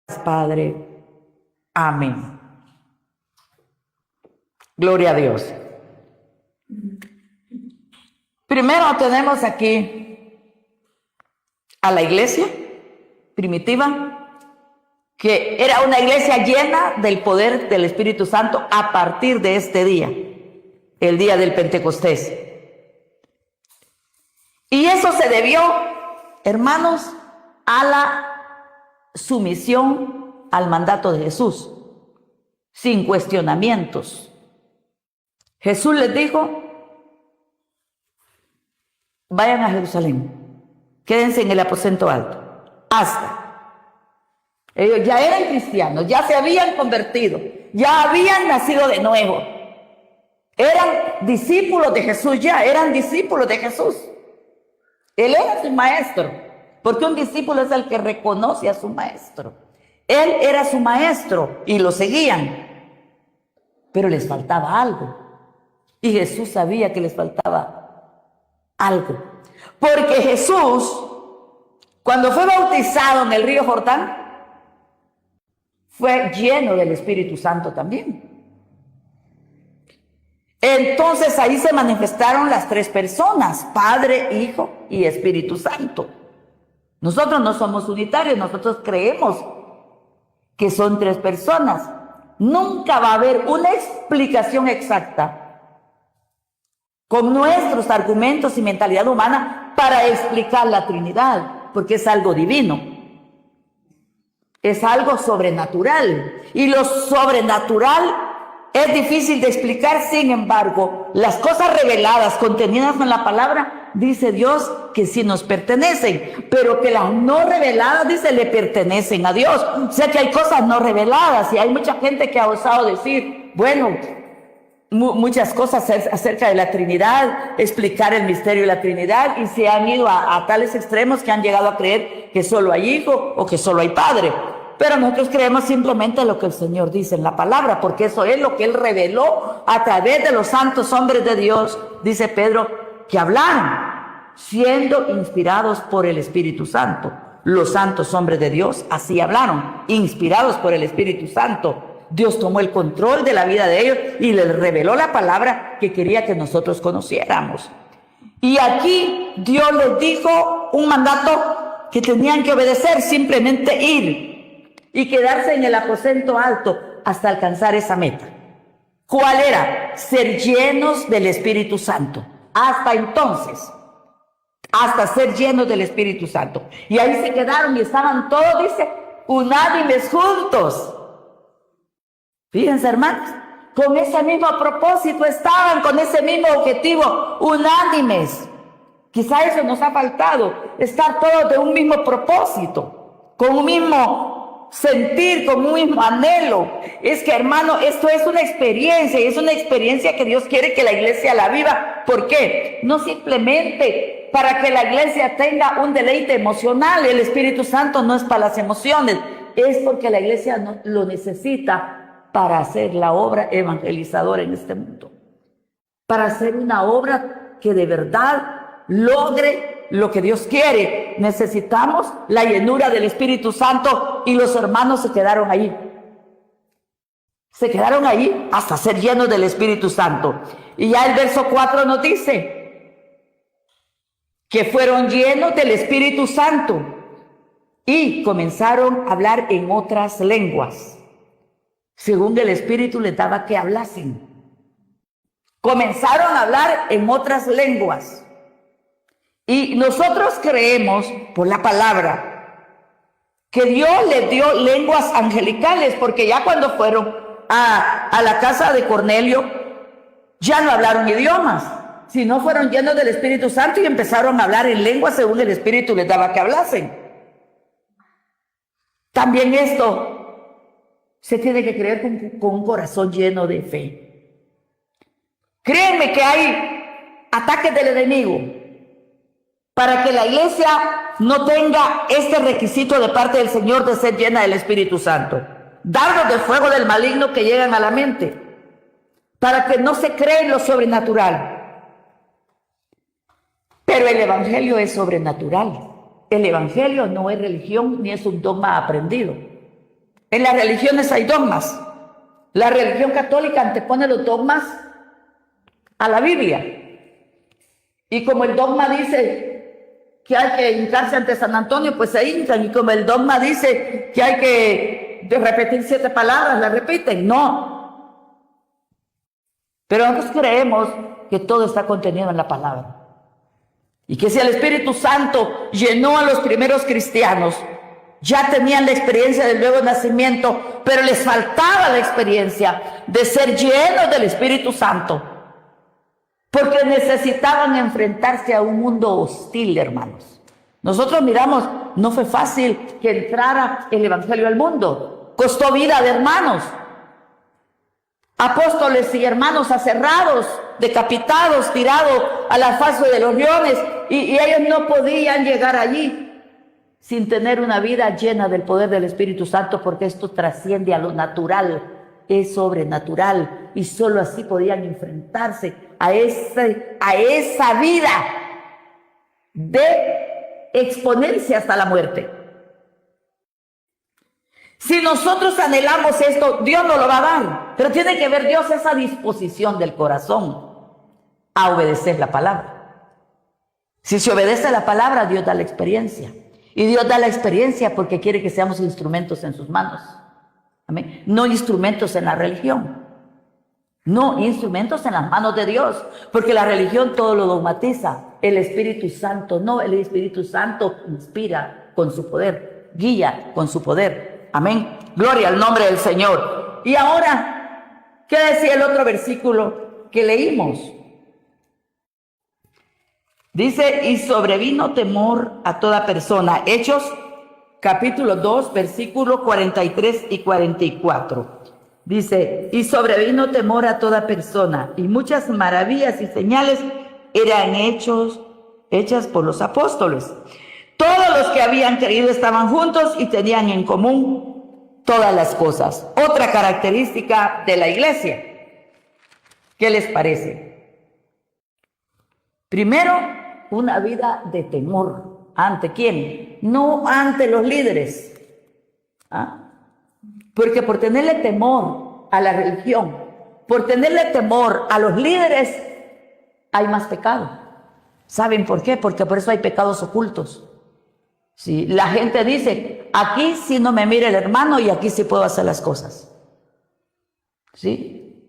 Padre. Amén. Gloria a Dios. Primero tenemos aquí a la iglesia primitiva, que era una iglesia llena del poder del Espíritu Santo a partir de este día, el día del Pentecostés. Y eso se debió, hermanos, a la sumisión al mandato de Jesús, sin cuestionamientos. Jesús les dijo: vayan a Jerusalén, quédense en el aposento alto, hasta. Ellos ya eran cristianos, ya se habían convertido, ya habían nacido de nuevo. Eran discípulos de Jesús ya, eran discípulos de Jesús. Él era su maestro, porque un discípulo es el que reconoce a su maestro. Él era su maestro y lo seguían, pero les faltaba algo. Y Jesús sabía que les faltaba algo. Porque Jesús, cuando fue bautizado en el río Jordán, fue lleno del Espíritu Santo también. Entonces ahí se manifestaron las tres personas: Padre, Hijo y Espíritu Santo. Nosotros no somos unitarios, nosotros creemos que son tres personas. Nunca va a haber una explicación exacta con nuestros argumentos y mentalidad humana para explicar la Trinidad, porque es algo divino, es algo sobrenatural, y lo sobrenatural es difícil de explicar. Sin embargo, las cosas reveladas contenidas en la palabra, dice Dios que sí nos pertenecen, pero que las no reveladas, dice, le pertenecen a Dios. O sea que hay cosas no reveladas, y hay mucha gente que ha osado decir, bueno, muchas cosas acerca de la Trinidad, explicar el misterio de la Trinidad, y se han ido a tales extremos que han llegado a creer que solo hay Hijo o que solo hay Padre. Pero nosotros creemos simplemente lo que el Señor dice en la palabra, porque eso es lo que Él reveló a través de los santos hombres de Dios, dice Pedro, que hablaron siendo inspirados por el Espíritu Santo. Los santos hombres de Dios así hablaron, inspirados por el Espíritu Santo. Dios tomó el control de la vida de ellos y les reveló la palabra que quería que nosotros conociéramos. Y aquí Dios les dijo un mandato que tenían que obedecer: simplemente ir y quedarse en el aposento alto hasta alcanzar esa meta. ¿Cuál era? Ser llenos del Espíritu Santo. Hasta entonces, hasta ser llenos del Espíritu Santo. Y ahí se quedaron y estaban todos, dice, unánimes juntos. Fíjense, hermanos, con ese mismo propósito estaban, con ese mismo objetivo, unánimes. Quizá eso nos ha faltado, estar todos de un mismo propósito, con un mismo sentir, con un mismo anhelo. Es que, hermano, esto es una experiencia, y es una experiencia que Dios quiere que la iglesia la viva. ¿Por qué? No simplemente para que la iglesia tenga un deleite emocional. El Espíritu Santo no es para las emociones, es porque la iglesia no, lo necesita para hacer la obra evangelizadora en este mundo, para hacer una obra que de verdad logre lo que Dios quiere. Necesitamos la llenura del Espíritu Santo, y los hermanos se quedaron ahí. Se quedaron ahí hasta ser llenos del Espíritu Santo. Y ya el verso 4 nos dice que fueron llenos del Espíritu Santo y comenzaron a hablar en otras lenguas, según el Espíritu les daba que hablasen. Comenzaron a hablar en otras lenguas. Y nosotros creemos, por la palabra, que Dios les dio lenguas angelicales, porque ya cuando fueron a la casa de Cornelio, ya no hablaron idiomas, sino fueron llenos del Espíritu Santo y empezaron a hablar en lenguas según el Espíritu les daba que hablasen. También esto se tiene que creer con un corazón lleno de fe. Créanme que hay ataques del enemigo para que la iglesia no tenga este requisito de parte del Señor de ser llena del Espíritu Santo. Dardos de fuego del maligno que llegan a la mente, para que no se cree en lo sobrenatural. Pero el Evangelio es sobrenatural. El Evangelio no es religión ni es un dogma aprendido. En las religiones hay dogmas. La religión católica antepone los dogmas a la Biblia. Y como el dogma dice que hay que hincarse ante San Antonio, pues se hincan. Y como el dogma dice que hay que repetir 7 palabras, las repiten. No. Pero nosotros creemos que todo está contenido en la palabra. Y que si el Espíritu Santo llenó a los primeros cristianos, ya tenían la experiencia del nuevo nacimiento, pero les faltaba la experiencia de ser llenos del Espíritu Santo, porque necesitaban enfrentarse a un mundo hostil, hermanos. Nosotros miramos, no fue fácil que entrara el Evangelio al mundo, costó vida de hermanos, apóstoles y hermanos aserrados, decapitados, tirados a la faz de los leones, y ellos no podían llegar allí sin tener una vida llena del poder del Espíritu Santo, porque esto trasciende a lo natural, es sobrenatural, y solo así podían enfrentarse a esa vida de exponerse hasta la muerte. Si nosotros anhelamos esto, Dios nos lo va a dar, pero tiene que ver Dios esa disposición del corazón a obedecer la palabra. Si se obedece la palabra, Dios da la experiencia. Y Dios da la experiencia porque quiere que seamos instrumentos en sus manos. Amén. No instrumentos en la religión. No, instrumentos en las manos de Dios. Porque la religión todo lo dogmatiza. El Espíritu Santo no. El Espíritu Santo inspira con su poder. Guía con su poder. Amén. Gloria al nombre del Señor. Y ahora, ¿qué decía el otro versículo que leímos? Dice, y sobrevino temor a toda persona. Hechos, capítulo 2, versículos 43 y 44. Dice, y sobrevino temor a toda persona, y muchas maravillas y señales eran hechas por los apóstoles. Todos los que habían creído estaban juntos y tenían en común todas las cosas. Otra característica de la iglesia. ¿Qué les parece? Primero, una vida de temor. ¿Ante quién? No ante los líderes. ¿Ah? Porque por tenerle temor a la religión, por tenerle temor a los líderes, hay más pecado. ¿Saben por qué? Porque por eso hay pecados ocultos. Sí, la gente dice, aquí sí no me mira el hermano y aquí sí puedo hacer las cosas. ¿Sí?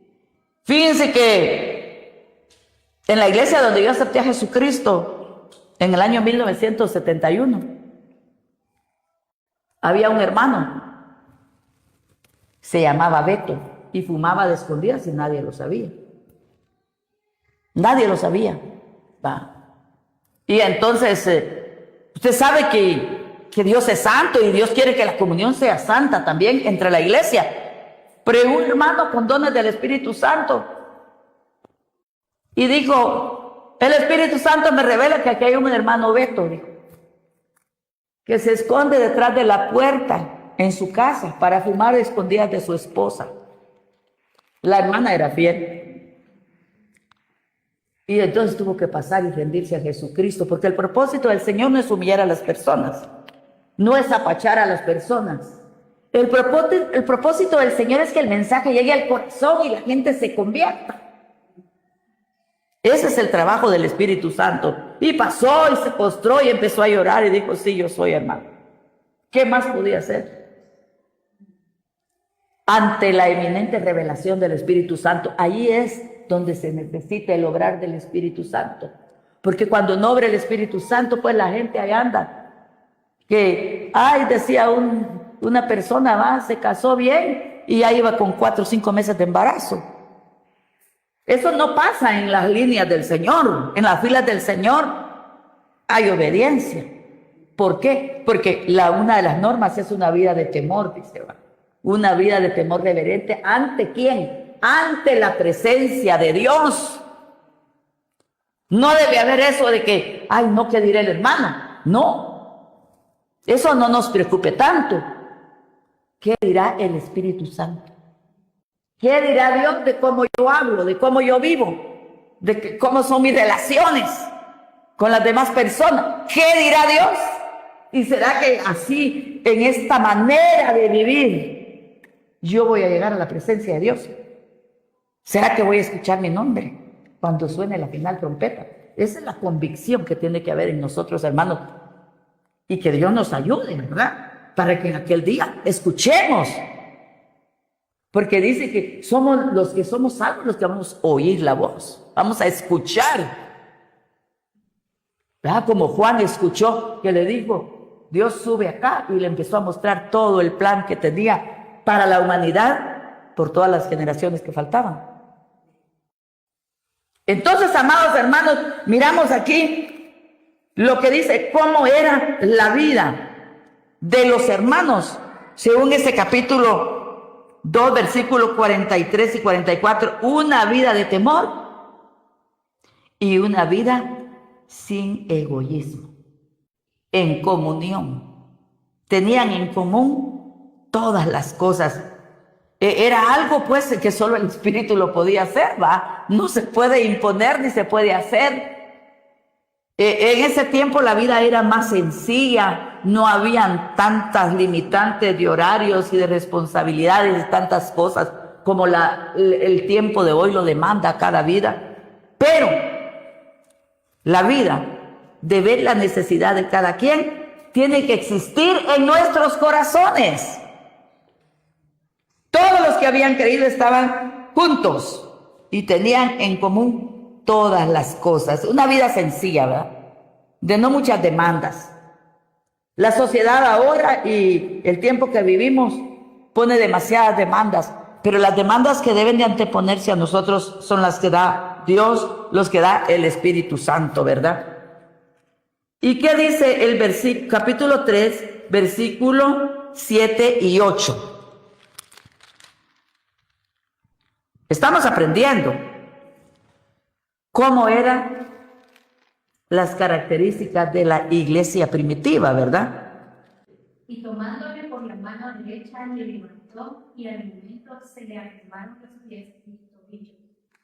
Fíjense que en la iglesia donde yo acepté a Jesucristo, en el año 1971, había un hermano, se llamaba Beto, y fumaba de escondidas y nadie lo sabía. Nadie lo sabía. Va. Y entonces, usted sabe que Dios es santo y Dios quiere que la comunión sea santa también entre la iglesia. Pero un hermano con dones del Espíritu Santo, y dijo, el Espíritu Santo me revela que aquí hay un hermano Beto, dijo, que se esconde detrás de la puerta en su casa para fumar escondidas de su esposa. La hermana era fiel. Y entonces tuvo que pasar y rendirse a Jesucristo, porque el propósito del Señor no es humillar a las personas, no es apachar a las personas. El propósito del Señor es que el mensaje llegue al corazón y la gente se convierta. Ese es el trabajo del Espíritu Santo. Y pasó y se postró y empezó a llorar y dijo, sí, yo soy hermano. ¿Qué más podía hacer? Ante la eminente revelación del Espíritu Santo, ahí es donde se necesita el obrar del Espíritu Santo. Porque cuando no obra el Espíritu Santo, pues la gente ahí anda. Que, ay, decía una persona, va, se casó bien y ya iba con 4 o 5 meses de embarazo. Eso no pasa en las líneas del Señor. En las filas del Señor hay obediencia. ¿Por qué? Porque una de las normas es una vida de temor, dice Eva. Una vida de temor reverente. ¿Ante quién? Ante la presencia de Dios. No debe haber eso de que, ay, no, ¿qué dirá el hermano? No. Eso no nos preocupe tanto. ¿Qué dirá el Espíritu Santo? ¿Qué dirá Dios de cómo yo hablo, de cómo yo vivo, de cómo son mis relaciones con las demás personas? ¿Qué dirá Dios? ¿Y será que así, en esta manera de vivir, yo voy a llegar a la presencia de Dios? ¿Será que voy a escuchar mi nombre cuando suene la final trompeta? Esa es la convicción que tiene que haber en nosotros, hermanos. Y que Dios nos ayude, ¿verdad? Para que en aquel día escuchemos. Porque dice que somos los que somos salvos, los que vamos a oír la voz. Vamos a escuchar. ¿Verdad? Como Juan escuchó que le dijo, Dios sube acá, y le empezó a mostrar todo el plan que tenía para la humanidad por todas las generaciones que faltaban. Entonces, amados hermanos, miramos aquí lo que dice cómo era la vida de los hermanos, según ese capítulo 2, versículos 43 y 44, una vida de temor y una vida sin egoísmo, en comunión. Tenían en común todas las cosas. Era algo pues que solo el Espíritu lo podía hacer, ¿va? No se puede imponer ni se puede hacer. En ese tiempo la vida era más sencilla, no habían tantas limitantes de horarios y de responsabilidades y tantas cosas como el tiempo de hoy lo demanda cada vida. Pero la vida de ver la necesidad de cada quien tiene que existir en nuestros corazones. Todos los que habían creído estaban juntos y tenían en común todas las cosas. Una vida sencilla, ¿verdad? De no muchas demandas. La sociedad ahora y el tiempo que vivimos pone demasiadas demandas, pero las demandas que deben de anteponerse a nosotros son las que da Dios, los que da el Espíritu Santo, ¿verdad? ¿Y qué dice el capítulo 3, versículo 7 y 8? Estamos aprendiendo cómo eran las características de la iglesia primitiva, ¿verdad? Y tomándole por la mano derecha le levantó, y al momento se le afirmaron los pies y los tobillos.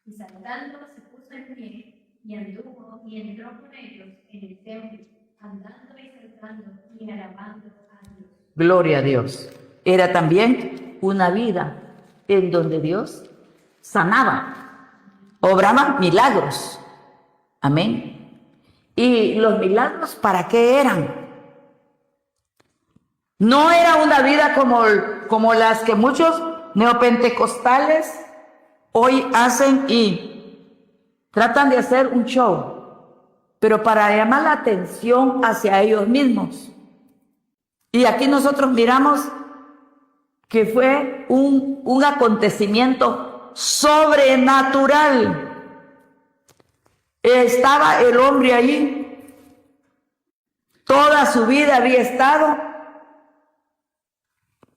Y saltando se puso en pie, y anduvo y entró con ellos en el templo, andando y saltando y alabando a Dios. Gloria a Dios. Era también una vida en donde Dios sanaba, obraba milagros. Amén. ¿Y los milagros para qué eran? No era una vida como las que muchos neopentecostales hoy hacen y tratan de hacer un show, pero para llamar la atención hacia ellos mismos. Y aquí nosotros miramos que fue un acontecimiento sobrenatural. Estaba el hombre allí, toda su vida había estado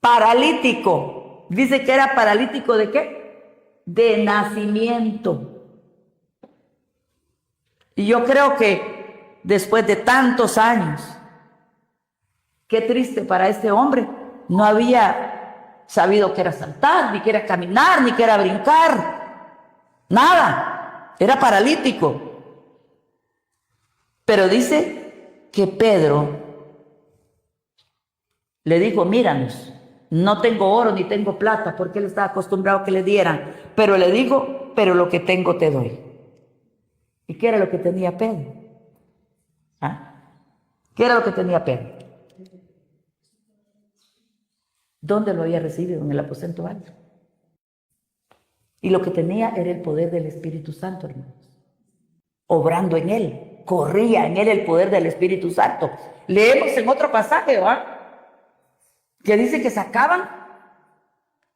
paralítico. Dice que era paralítico ¿de qué? De nacimiento. Y yo creo que después de tantos años, qué triste para este hombre, no había sabido qué era saltar, ni qué era caminar, ni qué era brincar, nada, era paralítico. Pero dice que Pedro le dijo, míranos, no tengo oro ni tengo plata, porque él estaba acostumbrado a que le dieran, pero le dijo, pero lo que tengo te doy. ¿Y qué era lo que tenía Pedro? ¿Ah? ¿Qué era lo que tenía Pedro? ¿Dónde lo había recibido? En el aposento alto. Y lo que tenía era el poder del Espíritu Santo, hermanos. Obrando en él. Corría en él el poder del Espíritu Santo. Leemos en otro pasaje, ¿verdad? Que dice que sacaban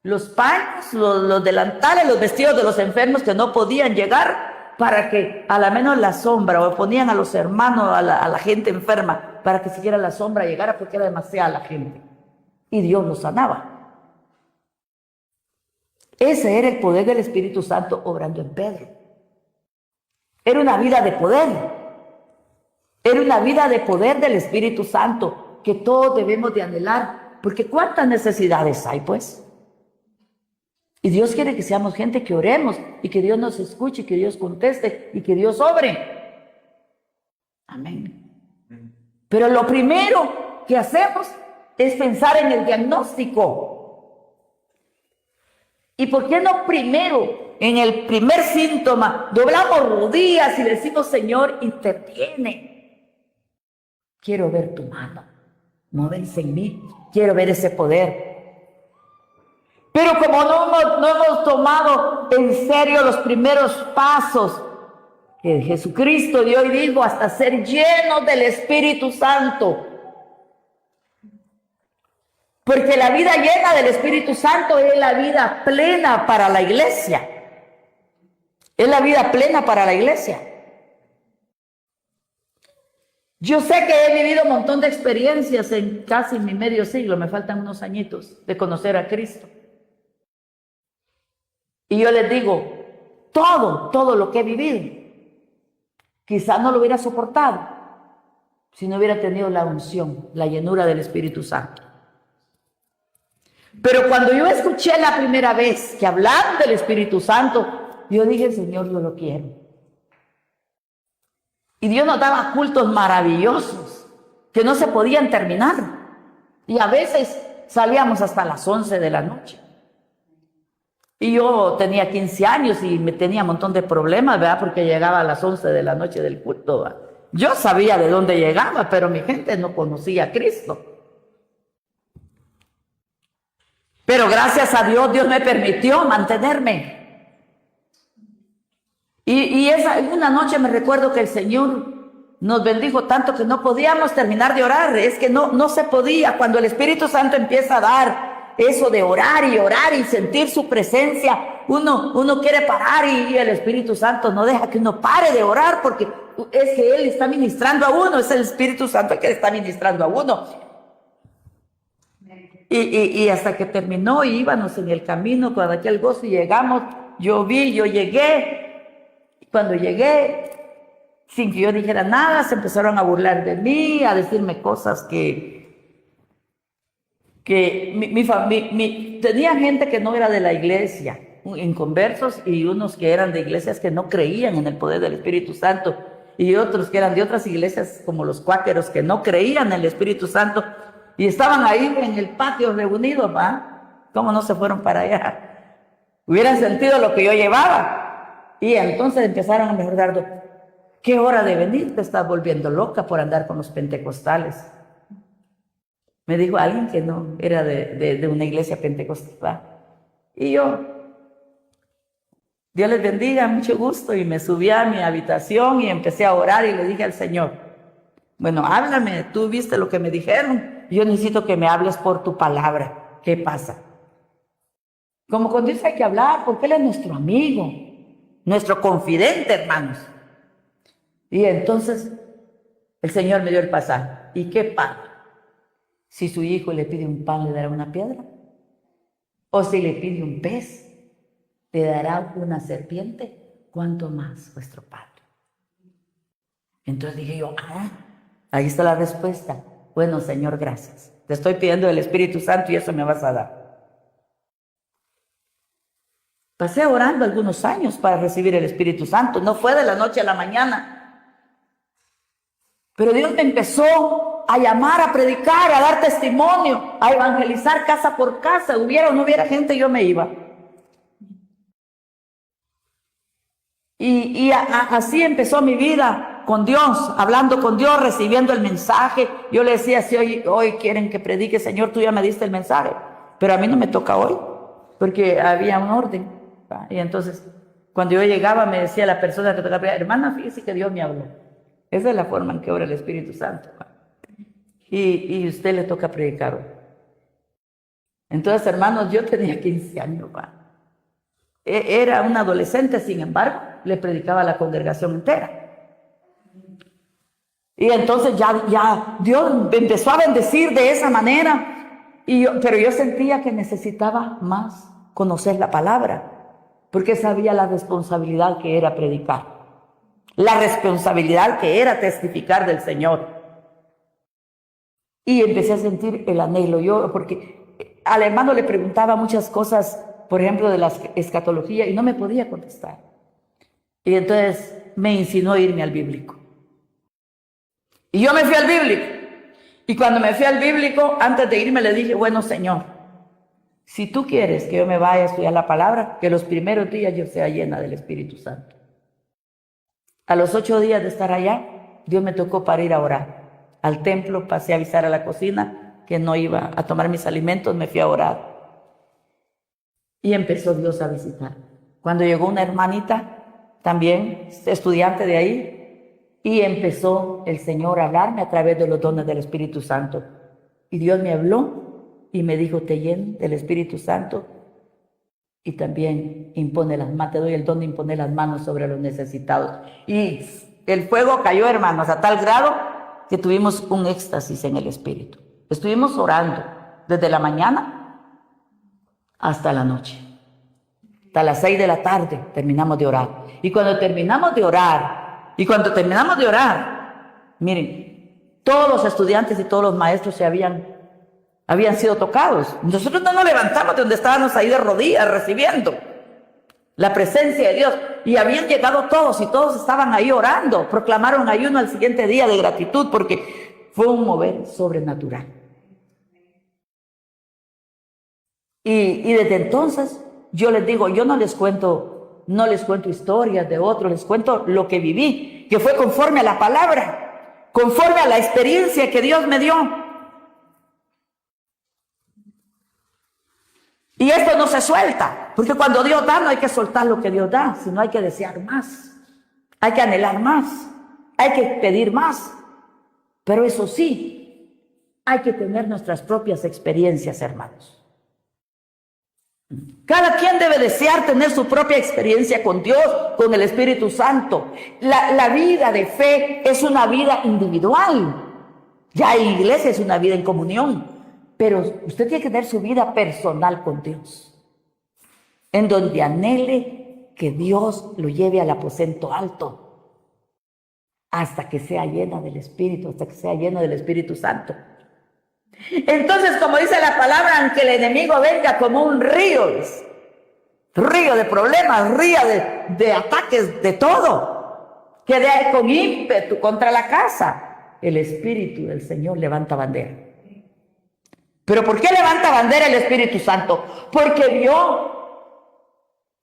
los paños, los delantales, los vestidos de los enfermos que no podían llegar, para que a la menos la sombra, o ponían a los hermanos, a la gente enferma, para que siquiera la sombra llegara, porque era demasiada la gente. Y Dios los sanaba. Ese era el poder del Espíritu Santo obrando en Pedro. Era una vida de poder. Era una vida de poder del Espíritu Santo que todos debemos de anhelar, porque ¿cuántas necesidades hay, pues? Y Dios quiere que seamos gente que oremos y que Dios nos escuche, y que Dios conteste y que Dios obre. Amén. Pero lo primero que hacemos es pensar en el diagnóstico. ¿Y por qué no primero, en el primer síntoma, doblamos rodillas y le decimos, Señor, interviene? Quiero ver tu mano, moverse en mí, quiero ver ese poder. Pero como no hemos tomado en serio los primeros pasos que Jesucristo dio y dijo, hasta ser llenos del Espíritu Santo. Porque la vida llena del Espíritu Santo es la vida plena para la iglesia. Es la vida plena para la iglesia. Yo sé que he vivido un montón de experiencias en casi mi medio siglo, me faltan unos añitos de conocer a Cristo. Y yo les digo, todo lo que he vivido, quizás no lo hubiera soportado si no hubiera tenido la unción, la llenura del Espíritu Santo. Pero cuando yo escuché la primera vez que hablaban del Espíritu Santo, yo dije, Señor, yo lo quiero. Y Dios nos daba cultos maravillosos que no se podían terminar. Y a veces salíamos hasta las 11 de la noche. Y yo tenía 15 años y me tenía un montón de problemas, ¿verdad? Porque llegaba a las 11 de la noche del culto, ¿verdad? Yo sabía de dónde llegaba, pero mi gente no conocía a Cristo. Pero gracias a Dios, Dios me permitió mantenerme. Y una noche me recuerdo que el Señor nos bendijo tanto que no podíamos terminar de orar. Es que no se podía. Cuando el Espíritu Santo empieza a dar eso de orar y sentir su presencia, uno quiere parar y el Espíritu Santo no deja que uno pare de orar, porque es que Él está ministrando a uno, es el Espíritu Santo el que está ministrando a uno. Y hasta que terminó, íbamos en el camino con aquel gozo y llegamos, yo llegué. Cuando llegué, sin que yo dijera nada, se empezaron a burlar de mí, a decirme cosas que tenía gente que no era de la iglesia, inconversos, y unos que eran de iglesias que no creían en el poder del Espíritu Santo, y otros que eran de otras iglesias como los cuáqueros que no creían en el Espíritu Santo, y estaban ahí en el patio reunidos, ¿va? ¿Cómo no se fueron para allá? Hubieran sentido lo que yo llevaba. Y entonces empezaron a me Dardo, ¿qué hora de venir? Te estás volviendo loca por andar con los pentecostales. Me dijo alguien que no era de una iglesia pentecostal. Y yo, Dios les bendiga, mucho gusto. Y me subí a mi habitación y empecé a orar y le dije al Señor, bueno, háblame, tú viste lo que me dijeron. Yo necesito que me hables por tu palabra. ¿Qué pasa? Como con Dios hay que hablar, porque Él es nuestro amigo, nuestro confidente, hermanos. Y entonces el Señor me dio el pasaje. ¿Y qué pasa? Si su hijo le pide un pan, ¿le dará una piedra? ¿O si le pide un pez, le dará una serpiente? ¿Cuánto más vuestro Padre? Entonces dije yo, ahí está la respuesta. Bueno, Señor, gracias. Te estoy pidiendo el Espíritu Santo y eso me vas a dar. Pasé orando algunos años para recibir el Espíritu Santo. No fue de la noche a la mañana. Pero Dios me empezó a llamar, a predicar, a dar testimonio, a evangelizar casa por casa. Hubiera o no hubiera gente, yo me iba. Y así empezó mi vida con Dios, hablando con Dios, recibiendo el mensaje. Yo le decía, si hoy quieren que predique, Señor, tú ya me diste el mensaje, pero a mí no me toca hoy, porque había un orden. Y entonces, cuando yo llegaba, me decía la persona que tocaba, hermana, fíjese que Dios me habló. Esa es la forma en que obra el Espíritu Santo. Y usted le toca predicar hoy. Entonces, hermanos, yo tenía 15 años. Era un adolescente, sin embargo, le predicaba a la congregación entera. Y entonces ya Dios me empezó a bendecir de esa manera. Pero yo sentía que necesitaba más conocer la palabra, porque sabía la responsabilidad que era predicar, la responsabilidad que era testificar del Señor. Y empecé a sentir el anhelo, porque al hermano le preguntaba muchas cosas, por ejemplo, de la escatología, y no me podía contestar. Y entonces me insinuó irme al bíblico. Y yo me fui al bíblico. Y cuando me fui al bíblico, antes de irme le dije, bueno, Señor, si tú quieres que yo me vaya a estudiar la palabra, que los primeros días yo sea llena del Espíritu Santo. A los 8 días de estar allá, Dios me tocó para ir a orar. Al templo pasé a avisar a la cocina que no iba a tomar mis alimentos, me fui a orar. Y empezó Dios a visitar. Cuando llegó una hermanita, también estudiante de ahí, y empezó el Señor a hablarme a través de los dones del Espíritu Santo. Y Dios me habló y me dijo, te lleno del Espíritu Santo y también te doy el don de imponer las manos sobre los necesitados. Y el fuego cayó, hermanos, a tal grado que tuvimos un éxtasis en el Espíritu. Estuvimos orando desde la mañana hasta la noche. Hasta las 6 de la tarde terminamos de orar. Y cuando terminamos de orar, miren, todos los estudiantes y todos los maestros habían sido tocados. Nosotros no nos levantamos de donde estábamos ahí de rodillas recibiendo la presencia de Dios. Y habían llegado todos y todos estaban ahí orando. Proclamaron ayuno al siguiente día de gratitud porque fue un mover sobrenatural. Y desde entonces yo les digo, yo no les cuento historias de otros, les cuento lo que viví, que fue conforme a la palabra, conforme a la experiencia que Dios me dio. Y esto no se suelta, porque cuando Dios da no hay que soltar lo que Dios da, sino hay que desear más, hay que anhelar más, hay que pedir más. Pero eso sí, hay que tener nuestras propias experiencias, hermanos. Cada quien debe desear tener su propia experiencia con Dios, con el Espíritu Santo. La vida de fe es una vida individual. Ya en iglesia es una vida en comunión. Pero usted tiene que tener su vida personal con Dios, en donde anhele que Dios lo lleve al aposento alto, hasta que sea llena del Espíritu, hasta que sea lleno del Espíritu Santo. Entonces, como dice la palabra, aunque el enemigo venga como un río de problemas, río de ataques, de todo, que dé con ímpetu contra la casa, el Espíritu del Señor levanta bandera. ¿Pero por qué levanta bandera el Espíritu Santo? Porque vio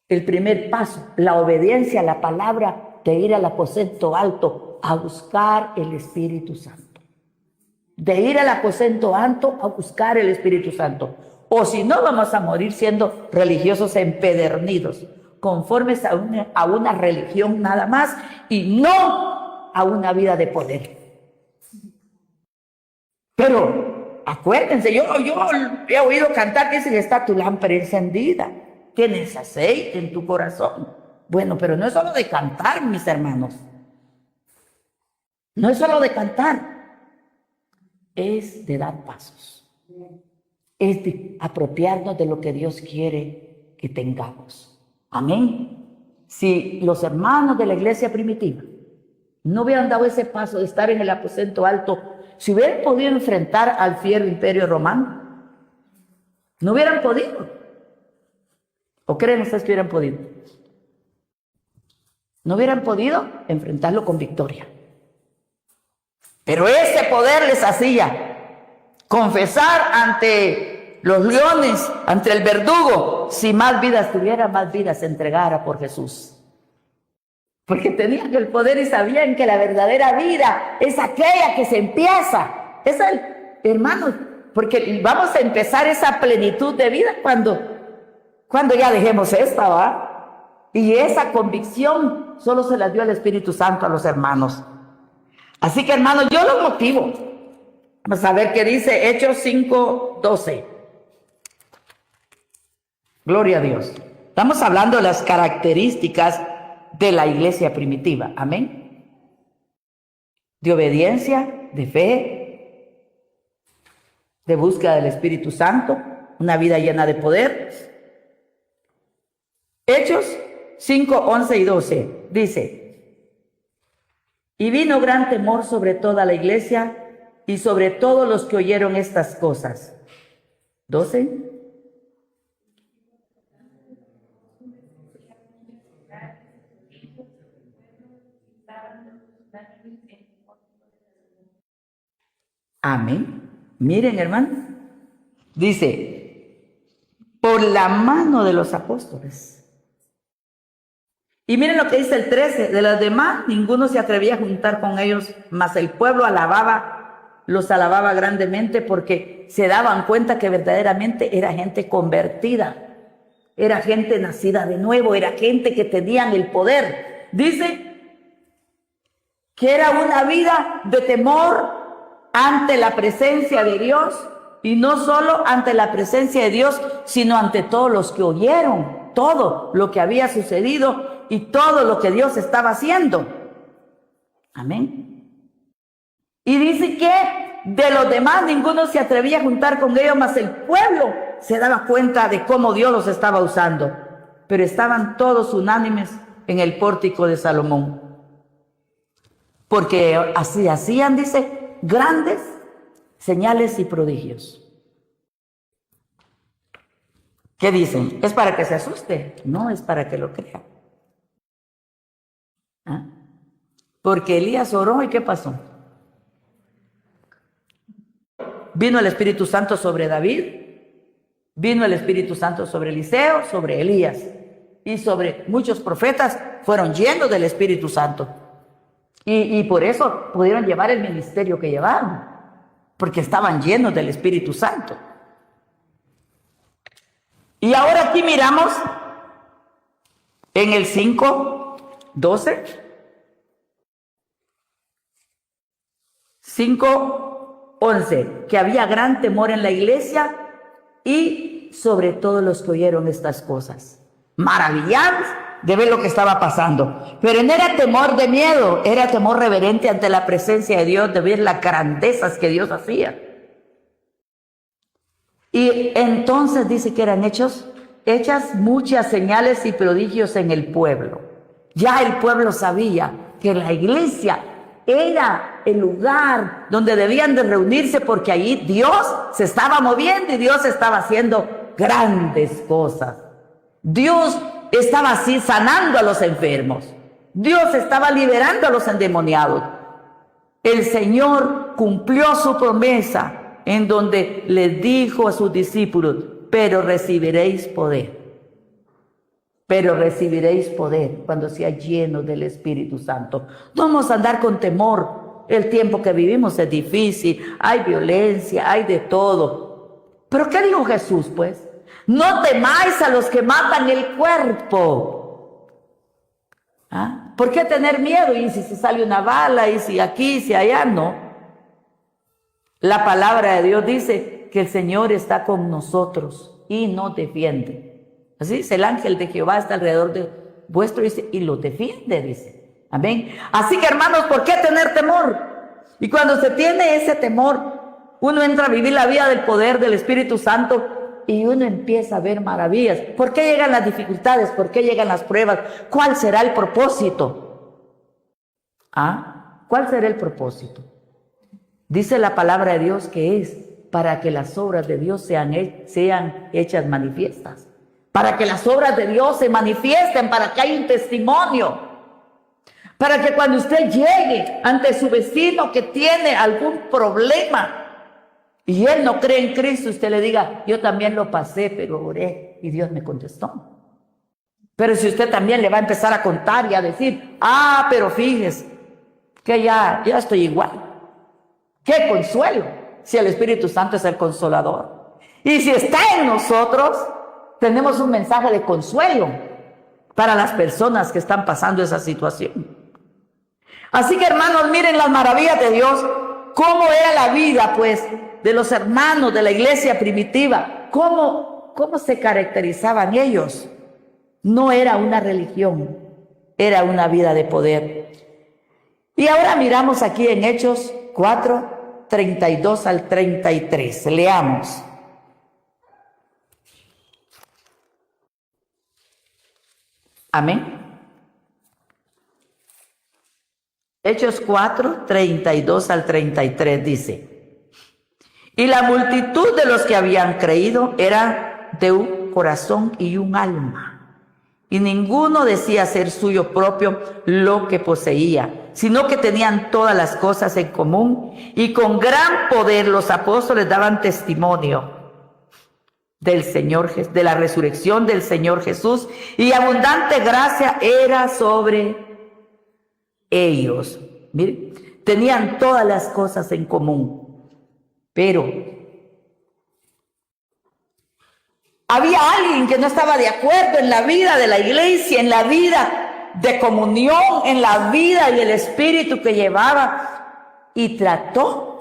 el primer paso, la obediencia a la palabra de ir al aposento alto a buscar el Espíritu Santo. De ir al aposento alto a buscar el Espíritu Santo. O si no, vamos a morir siendo religiosos empedernidos, conformes a una religión nada más y no a una vida de poder. Pero acuérdense, yo he oído cantar que dicen, está tu lámpara encendida, tienes aceite en tu corazón. Bueno, pero no es solo de cantar, mis hermanos. No es solo de cantar, es de dar pasos. Es de apropiarnos de lo que Dios quiere que tengamos. Amén. Si los hermanos de la iglesia primitiva no hubieran dado ese paso de estar en el aposento alto, si hubieran podido enfrentar al fiero imperio romano, no hubieran podido. ¿O creen ustedes que hubieran podido? No hubieran podido enfrentarlo con victoria. Pero ese poder les hacía confesar ante los leones, ante el verdugo, si más vidas tuviera, más vidas se entregara por Jesús. Porque tenían el poder y sabían que la verdadera vida es aquella que se empieza. Es el, hermanos, porque vamos a empezar esa plenitud de vida cuando ya dejemos esta, ¿va? Y esa convicción solo se la dio el Espíritu Santo a los hermanos. Así que, hermanos, yo los motivo. Vamos a ver qué dice Hechos 5:12. Gloria a Dios. Estamos hablando de las características de la iglesia primitiva. Amén. De obediencia, de fe, de búsqueda del Espíritu Santo, una vida llena de poder. Hechos 5:11 y 12 dice: y vino gran temor sobre toda la iglesia y sobre todos los que oyeron estas cosas. 12. Amén. Miren, hermano. Dice, por la mano de los apóstoles. Y miren lo que dice el 13, de los demás ninguno se atrevía a juntar con ellos, mas el pueblo los alababa grandemente porque se daban cuenta que verdaderamente era gente convertida, era gente nacida de nuevo, era gente que tenían el poder. Dice que era una vida de temor ante la presencia de Dios, y no solo ante la presencia de Dios, sino ante todos los que oyeron todo lo que había sucedido y todo lo que Dios estaba haciendo. Amén. Y dice que de los demás ninguno se atrevía a juntar con ellos, mas el pueblo se daba cuenta de cómo Dios los estaba usando. Pero estaban todos unánimes en el pórtico de Salomón. Porque así hacían, dice, grandes señales y prodigios. ¿Qué dicen? ¿Es para que se asuste? No, es para que lo crea. ¿Ah? Porque Elías oró, ¿y qué pasó? Vino el Espíritu Santo sobre David, vino el Espíritu Santo sobre Eliseo, sobre Elías, y sobre muchos profetas fueron llenos del Espíritu Santo. Y por eso pudieron llevar el ministerio que llevaron, porque estaban llenos del Espíritu Santo. Y ahora aquí miramos en el 5:12, 5:11, que había gran temor en la iglesia y sobre todo los que oyeron estas cosas, maravillados de ver lo que estaba pasando. Pero no era temor de miedo, era temor reverente ante la presencia de Dios, de ver las grandezas que Dios hacía. Y entonces dice que eran hechas muchas señales y prodigios en el pueblo. Ya el pueblo sabía que la iglesia era el lugar donde debían de reunirse, porque allí Dios se estaba moviendo y Dios estaba haciendo grandes cosas. Dios estaba así sanando a los enfermos. Dios estaba liberando a los endemoniados. El Señor cumplió su promesa en donde les dijo a sus discípulos: pero recibiréis poder. Pero recibiréis poder cuando sea lleno del Espíritu Santo. No vamos a andar con temor. El tiempo que vivimos es difícil, hay violencia, hay de todo. ¿Pero qué dijo Jesús, pues? No temáis a los que matan el cuerpo. ¿Ah? ¿Por qué tener miedo? Y si se sale una bala, y si aquí, y si allá, no. La palabra de Dios dice que el Señor está con nosotros y nos defiende. Así dice: el ángel de Jehová está alrededor de vuestro, dice, y lo defiende, dice. Amén. Así que, hermanos, ¿por qué tener temor? Y cuando se tiene ese temor, uno entra a vivir la vida del poder del Espíritu Santo y uno empieza a ver maravillas. ¿Por qué llegan las dificultades? ¿Por qué llegan las pruebas? ¿Cuál será el propósito? ¿Ah? ¿Cuál será el propósito? Dice la palabra de Dios que es para que las obras de Dios sean hechas manifiestas. Para que las obras de Dios se manifiesten, para que haya un testimonio. Para que cuando usted llegue ante su vecino que tiene algún problema y él no cree en Cristo, usted le diga: yo también lo pasé, pero oré y Dios me contestó. Pero si usted también le va a empezar a contar y a decir: pero fíjese que ya estoy igual. ¡Qué consuelo! Si el Espíritu Santo es el consolador. Y si está en nosotros, tenemos un mensaje de consuelo para las personas que están pasando esa situación. Así que, hermanos, miren las maravillas de Dios. Cómo era la vida, pues, de los hermanos de la iglesia primitiva. Cómo se caracterizaban ellos. No era una religión, era una vida de poder. Y ahora miramos aquí en Hechos 4:32 al 33. Leamos. Amén. Hechos 4:32 al 33 dice: y la multitud de los que habían creído era de un corazón y un alma, y ninguno decía ser suyo propio lo que poseía, sino que tenían todas las cosas en común, y con gran poder los apóstoles daban testimonio del Señor, de la resurrección del Señor Jesús, y abundante gracia era sobre ellos. Miren, tenían todas las cosas en común, pero había alguien que no estaba de acuerdo en la vida de la iglesia, en la vida de comunión, en la vida y el espíritu que llevaba, y trató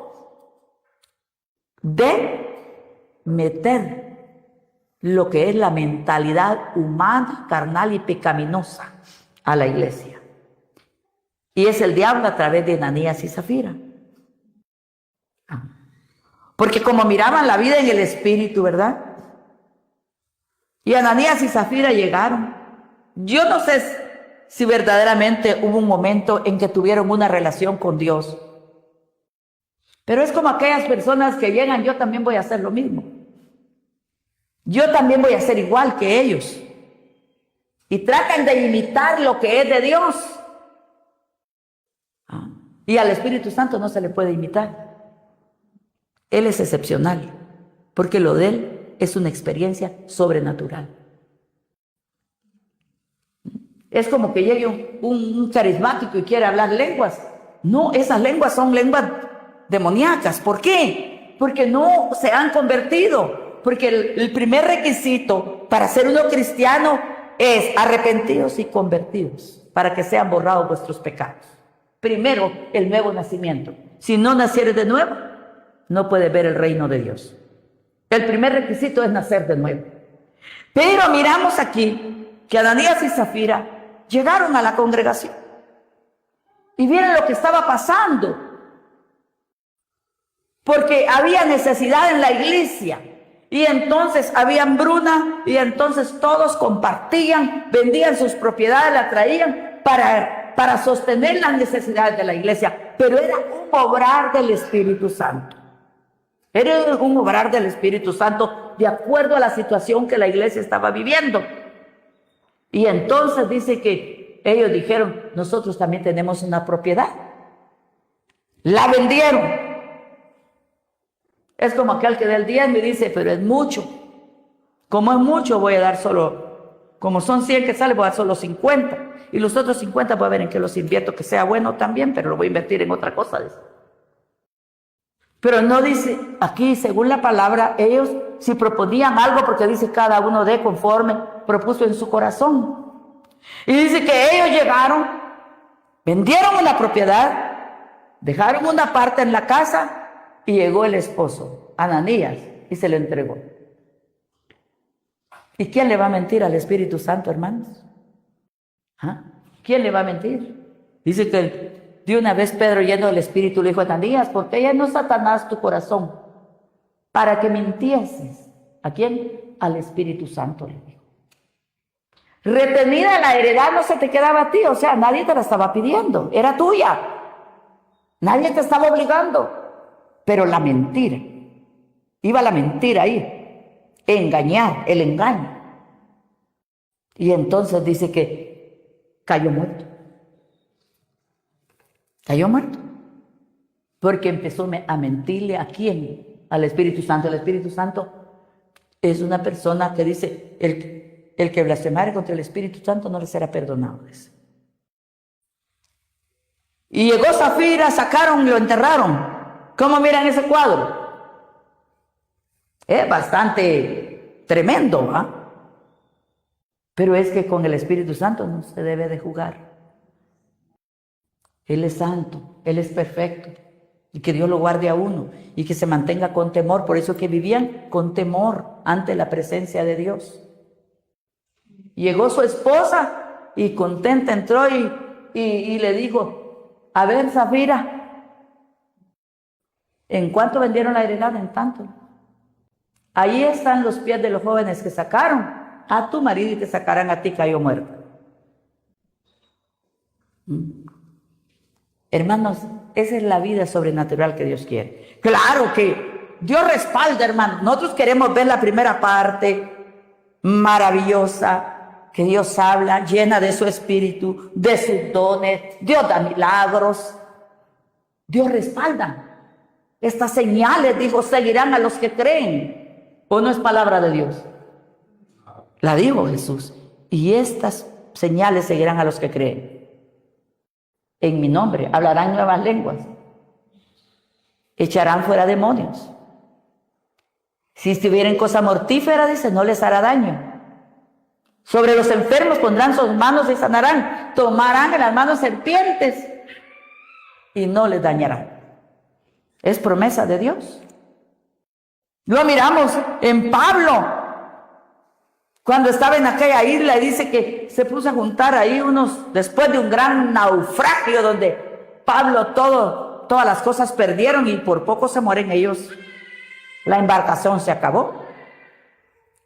de meter lo que es la mentalidad humana, carnal y pecaminosa a la iglesia. Y es el diablo a través de Ananías y Zafira. Porque como miraban la vida en el espíritu, ¿verdad? Y Ananías y Zafira llegaron. Yo no sé si verdaderamente hubo un momento en que tuvieron una relación con Dios. Pero es como aquellas personas que llegan, yo también voy a hacer lo mismo. Yo también voy a ser igual que ellos. Y tratan de imitar lo que es de Dios. Y al Espíritu Santo no se le puede imitar. Él es excepcional, porque lo de Él es una experiencia sobrenatural. Es como que llegue un carismático y quiere hablar lenguas. No, esas lenguas son lenguas demoníacas. ¿Por qué? Porque no se han convertido. Porque el primer requisito para ser uno cristiano es arrepentidos y convertidos, para que sean borrados vuestros pecados. Primero, el nuevo nacimiento. Si no nacieres de nuevo, no puedes ver el reino de Dios. El primer requisito es nacer de nuevo. Pero miramos aquí que Ananías y Zafira llegaron a la congregación y vieron lo que estaba pasando, porque había necesidad en la iglesia. Y entonces había hambruna, y entonces todos compartían, vendían sus propiedades, la traían para sostener las necesidades de la iglesia. Pero era un obrar del Espíritu Santo. Era un obrar del Espíritu Santo de acuerdo a la situación que la iglesia estaba viviendo. Y entonces dice que ellos dijeron, nosotros también tenemos una propiedad. La vendieron. Es como aquel que da el diezmo y dice, pero es mucho. Como es mucho, voy a dar solo, como son 100 que sale, voy a dar solo 50. Y los otros 50 voy a ver en qué los invierto, que sea bueno también, pero lo voy a invertir en otra cosa. Pero no dice, aquí según la palabra, ellos si proponían algo, porque dice cada uno de conforme propuso en su corazón. Y dice que ellos llegaron, vendieron la propiedad, dejaron una parte en la casa, y llegó el esposo, Ananías, y se lo entregó. ¿Y quién le va a mentir al Espíritu Santo, hermanos? ¿Quién le va a mentir? Dice que de una vez Pedro, lleno del Espíritu, le dijo a Ananías, ¿por qué llenó Satanás tu corazón? Para que mintieses. ¿A quién? Al Espíritu Santo, le dijo. Retenida la heredad no se te quedaba a ti, o sea, nadie te la estaba pidiendo, era tuya. Nadie te estaba obligando. Pero la mentira, iba la mentira ahí, engañar, el engaño. Y entonces dice que cayó muerto. Cayó muerto. Porque empezó a mentirle ¿a quién? Al Espíritu Santo. El Espíritu Santo es una persona que dice, el que blasfemare contra el Espíritu Santo no le será perdonado. Dice. Y llegó Zafira, sacaron y lo enterraron. ¿Cómo miran ese cuadro? Es bastante tremendo, ¿ah? Pero es que con el Espíritu Santo no se debe de jugar. Él es santo, Él es perfecto. Y que Dios lo guarde a uno y que se mantenga con temor. Por eso que vivían con temor ante la presencia de Dios. Llegó su esposa y contenta entró y le dijo, a ver, Zafira, ¿en cuánto vendieron la heredad? En tanto. Ahí están los pies de los jóvenes que sacaron a tu marido y te sacarán a ti, cayó muerto. Hermanos, esa es la vida sobrenatural que Dios quiere. Claro que Dios respalda, hermanos. Nosotros queremos ver la primera parte maravillosa, que Dios habla, llena de su espíritu, de sus dones. Dios da milagros. Dios respalda. Estas señales, dijo, seguirán a los que creen. ¿O no es palabra de Dios? La dijo Jesús. Y estas señales seguirán a los que creen. En mi nombre hablarán nuevas lenguas. Echarán fuera demonios. Si estuvieren cosa mortífera, dice, no les hará daño. Sobre los enfermos pondrán sus manos y sanarán. Tomarán en las manos serpientes y no les dañarán. Es promesa de Dios. Lo miramos en Pablo, cuando estaba en aquella isla, y dice que se puso a juntar ahí después de un gran naufragio donde Pablo todas las cosas perdieron y por poco se mueren ellos. La embarcación se acabó.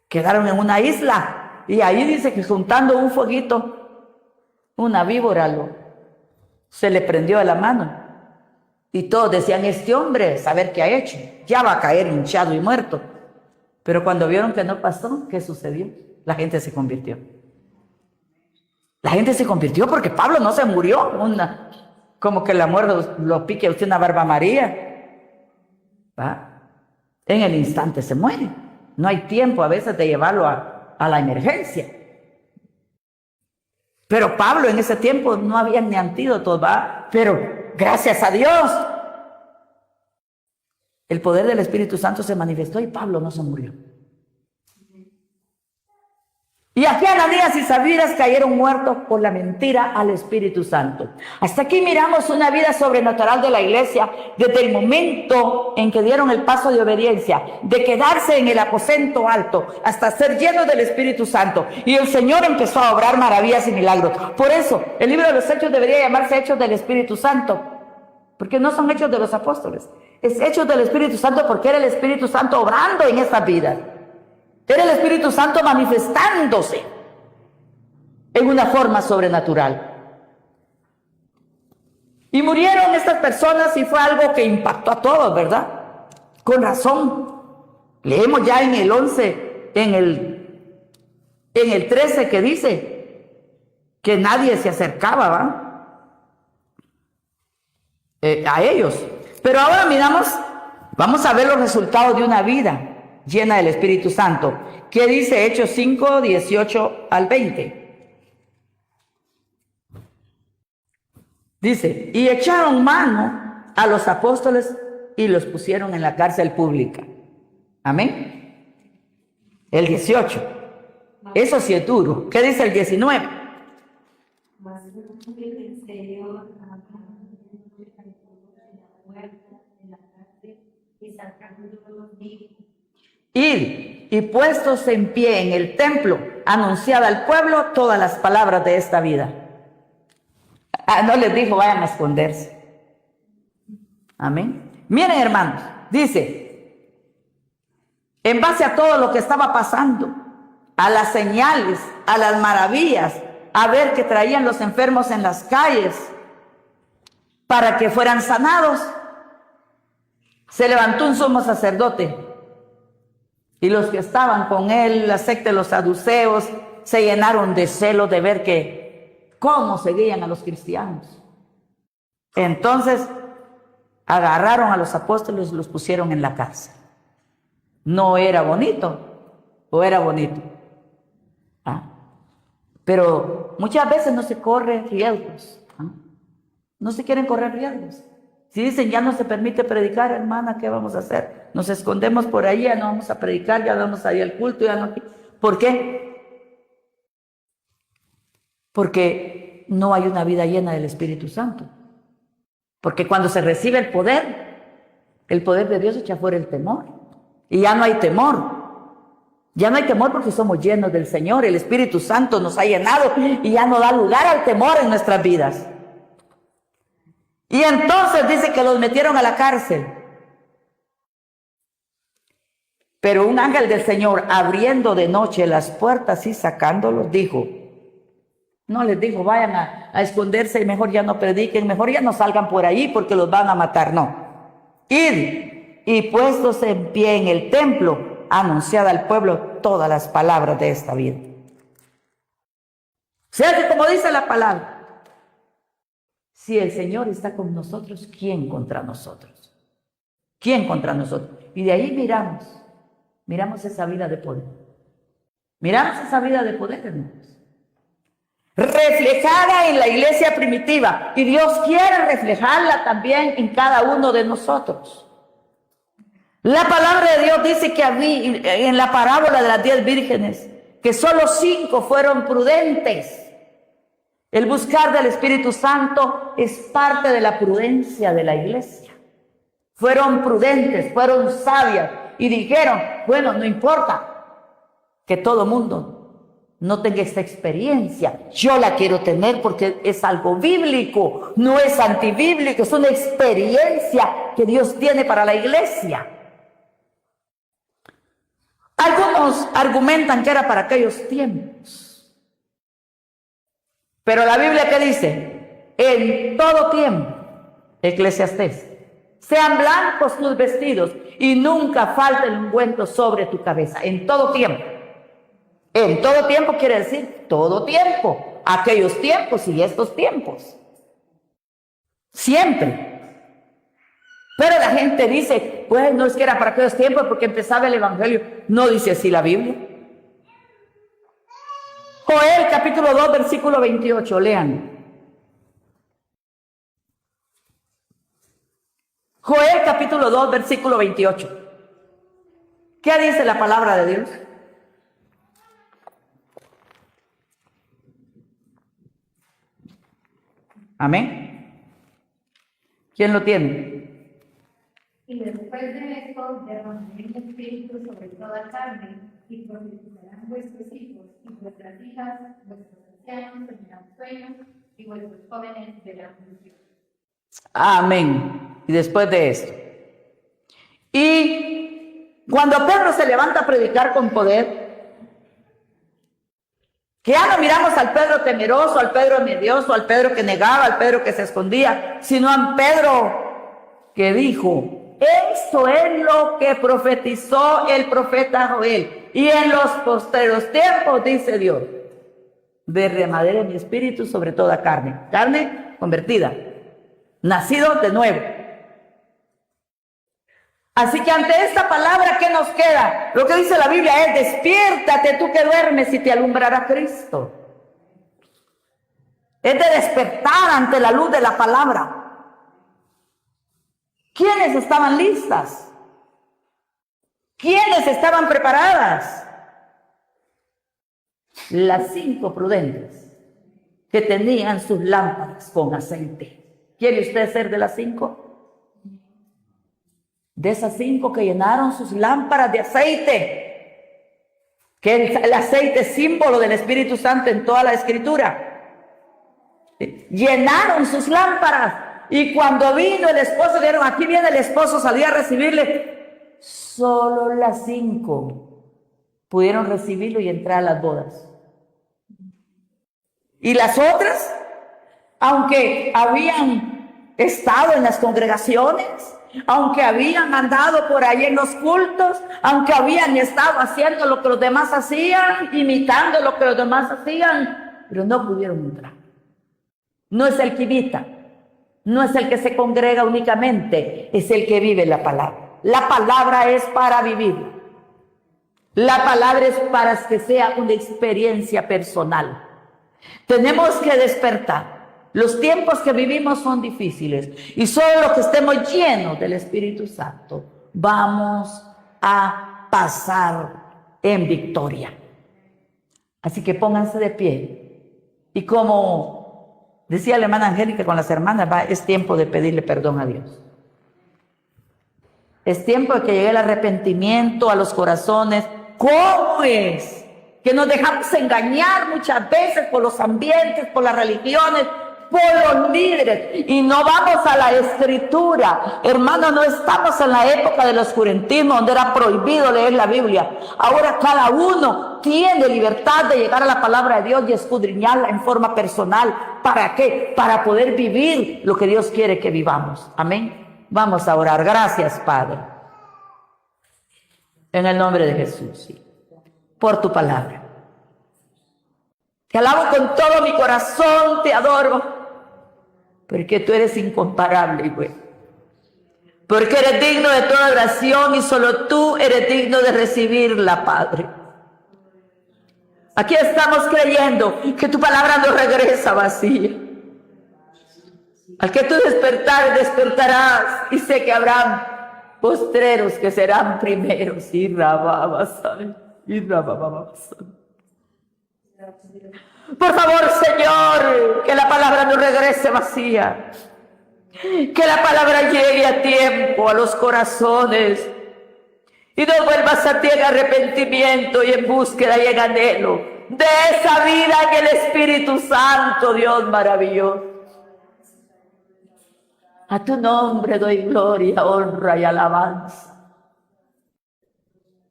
Quedaron en una isla y ahí dice que juntando un fueguito, una víbora se le prendió a la mano. Y todos decían, este hombre, saber qué ha hecho, ya va a caer hinchado y muerto. Pero cuando vieron que no pasó, ¿qué sucedió? La gente se convirtió. La gente se convirtió porque Pablo no se murió. Como que la muerte lo pique a usted una barba María. ¿Va? En el instante se muere. No hay tiempo a veces de llevarlo a la emergencia. Pero Pablo en ese tiempo no había ni antídotos, ¿va? Pero gracias a Dios, el poder del Espíritu Santo se manifestó y Pablo no se murió. Y aquí Ananías y Zafiras cayeron muertos por la mentira al Espíritu Santo. Hasta aquí miramos una vida sobrenatural de la iglesia desde el momento en que dieron el paso de obediencia, de quedarse en el aposento alto hasta ser llenos del Espíritu Santo. Y el Señor empezó a obrar maravillas y milagros. Por eso el libro de los Hechos debería llamarse Hechos del Espíritu Santo, porque no son hechos de los apóstoles, es hechos del Espíritu Santo, porque era el Espíritu Santo obrando en esta vida. Era el Espíritu Santo manifestándose en una forma sobrenatural. Y murieron estas personas y fue algo que impactó a todos, ¿verdad? Con razón. Leemos ya en el 11, en el 13 que dice que nadie se acercaba, ¿va? A ellos. Pero ahora vamos a ver los resultados de una vida llena del Espíritu Santo. ¿Qué dice Hechos 5, 18 al 20? Dice, y echaron mano a los apóstoles y los pusieron en la cárcel pública. Amén. El 18. Eso sí es duro. ¿Qué dice el 19? Id y puestos en pie en el templo, anunciad al pueblo todas las palabras de esta vida. No les dijo, vayan a esconderse. Amén. Miren, hermanos, dice, en base a todo lo que estaba pasando, a las señales, a las maravillas, a ver que traían los enfermos en las calles para que fueran sanados, se levantó un sumo sacerdote. Y los que estaban con él, la secta de los saduceos, se llenaron de celo de ver cómo seguían a los cristianos. Entonces, agarraron a los apóstoles y los pusieron en la cárcel. No era bonito, o era bonito. Pero muchas veces no se corre riesgos. No se quieren correr riesgos. Si dicen, ya no se permite predicar, hermana, ¿qué vamos a hacer? Nos escondemos por ahí, ya no vamos a predicar, ya vamos a ir al culto, ya no. ¿Por qué? Porque no hay una vida llena del Espíritu Santo. Porque cuando se recibe el poder de Dios echa fuera el temor. Y ya no hay temor. Ya no hay temor porque somos llenos del Señor. El Espíritu Santo nos ha llenado y ya no da lugar al temor en nuestras vidas. Y entonces dice que los metieron a la cárcel. Pero un ángel del Señor, abriendo de noche las puertas y sacándolos, dijo, no les dijo, vayan a esconderse y mejor ya no prediquen, mejor ya no salgan por ahí porque los van a matar, no. Id y puestos en pie en el templo, anunciad al pueblo todas las palabras de esta vida. O sea que como dice la palabra, si el Señor está con nosotros, ¿quién contra nosotros? ¿Quién contra nosotros? Y de ahí miramos miramos esa vida de poder. Miramos esa vida de poder, hermanos. Reflejada en la iglesia primitiva. Y Dios quiere reflejarla también en cada uno de nosotros. La palabra de Dios dice que en la parábola de las 10 vírgenes, que solo 5 fueron prudentes. El buscar del Espíritu Santo es parte de la prudencia de la iglesia. Fueron prudentes, fueron sabias y dijeron, bueno, no importa que todo mundo no tenga esta experiencia. Yo la quiero tener porque es algo bíblico, no es antibíblico, es una experiencia que Dios tiene para la iglesia. Algunos argumentan que era para aquellos tiempos. Pero la Biblia, ¿qué dice? En todo tiempo, Eclesiastés, sean blancos tus vestidos y nunca falte el ungüento sobre tu cabeza. En todo tiempo. En todo tiempo quiere decir todo tiempo. Aquellos tiempos y estos tiempos. Siempre. Pero la gente dice, pues no es que era para aquellos tiempos porque empezaba el evangelio. No dice así la Biblia. Joel capítulo 2 versículo 28, lean. Joel capítulo 2 versículo 28. ¿Qué dice la palabra de Dios? Amén. ¿Quién lo tiene? Y después de esto derramaré mi espíritu sobre toda carne, y profetizarán vuestros hijos y vuestras hijas, vuestros ancianos tendrán sueños, y vuestros jóvenes verán visiones. Amén. Y después de esto. Y cuando Pedro se levanta a predicar con poder, que ya no miramos al Pedro temeroso, al Pedro envidioso, al Pedro que negaba, al Pedro que se escondía, sino al Pedro que dijo, esto es lo que profetizó el profeta Joel. Y en los postreros tiempos, dice Dios, derramaré mi espíritu sobre toda carne. Carne convertida, nacido de nuevo. Así que ante esta palabra, ¿qué nos queda? Lo que dice la Biblia es, despiértate tú que duermes y te alumbrará Cristo. Es de despertar ante la luz de la palabra. ¿Quiénes estaban listas? ¿Quiénes estaban preparadas? Las 5 prudentes que tenían sus lámparas con aceite. ¿Quiere usted ser de las 5? De esas 5 que llenaron sus lámparas de aceite, que el aceite es símbolo del Espíritu Santo en toda la Escritura. Llenaron sus lámparas y cuando vino el esposo, dijeron, aquí viene el esposo, salí a recibirle. Solo las 5 pudieron recibirlo y entrar a las bodas. Y las otras, aunque habían estado en las congregaciones, aunque habían andado por ahí en los cultos, aunque habían estado haciendo lo que los demás hacían, imitando lo que los demás hacían, pero no pudieron entrar. No es el que imita, no es el que se congrega únicamente, es el que vive la palabra. La palabra es para vivir. La palabra es para que sea una experiencia personal. Tenemos que despertar. Los tiempos que vivimos son difíciles y solo los que estemos llenos del Espíritu Santo vamos a pasar en victoria. Así que pónganse de pie y como decía la hermana Angélica con las hermanas, es tiempo de pedirle perdón a Dios. Es tiempo de que llegue el arrepentimiento a los corazones. ¿Cómo es que nos dejamos engañar muchas veces por los ambientes, por las religiones, por los líderes y no vamos a la Escritura? Hermano, no estamos en la época del oscurantismo donde era prohibido leer la Biblia. Ahora cada uno tiene libertad de llegar a la palabra de Dios y escudriñarla en forma personal. ¿Para qué? Para poder vivir lo que Dios quiere que vivamos. Amén. Vamos a orar. Gracias, Padre, en el nombre de Jesús, sí, por tu palabra. Te alabo con todo mi corazón, te adoro, porque tú eres incomparable, güey. porque eres digno de toda oración y solo tú eres digno de recibirla, Padre. Aquí estamos creyendo que tu palabra no regresa vacía. Al que tú despertarás, y sé que habrán postreros que serán primeros. Y rababasai, y rababasai. Por favor, Señor, que la palabra no regrese vacía. Que la palabra llegue a tiempo a los corazones. Y no vuelvas a ti en arrepentimiento y en búsqueda y en anhelo de esa vida en el Espíritu Santo, Dios maravilloso. A tu nombre doy gloria, honra y alabanza.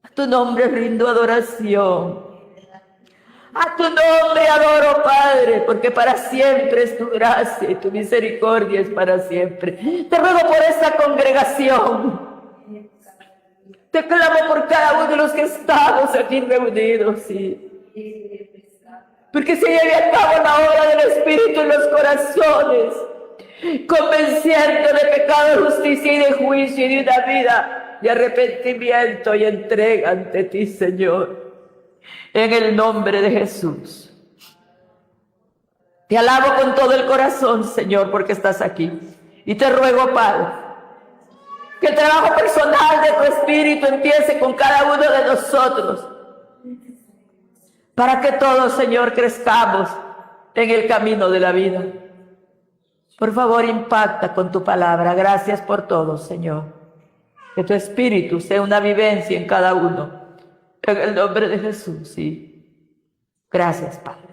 A tu nombre rindo adoración. A tu nombre adoro, Padre, porque para siempre es tu gracia y tu misericordia es para siempre. Te ruego por esta congregación. Te clamo por cada uno de los que estamos aquí reunidos, sí. Porque se lleve a cabo la obra del Espíritu en los corazones, convenciendo de pecado, justicia y de juicio y de una vida de arrepentimiento y entrega ante ti, Señor. En el nombre de Jesús. Te alabo con todo el corazón, Señor, porque estás aquí. Y te ruego, Padre, que el trabajo personal de tu Espíritu empiece con cada uno de nosotros, para que todos, Señor, crezcamos en el camino de la vida. Por favor, impacta con tu palabra. Gracias por todo, Señor. Que tu Espíritu sea una vivencia en cada uno. En el nombre de Jesús, sí. Gracias, Padre.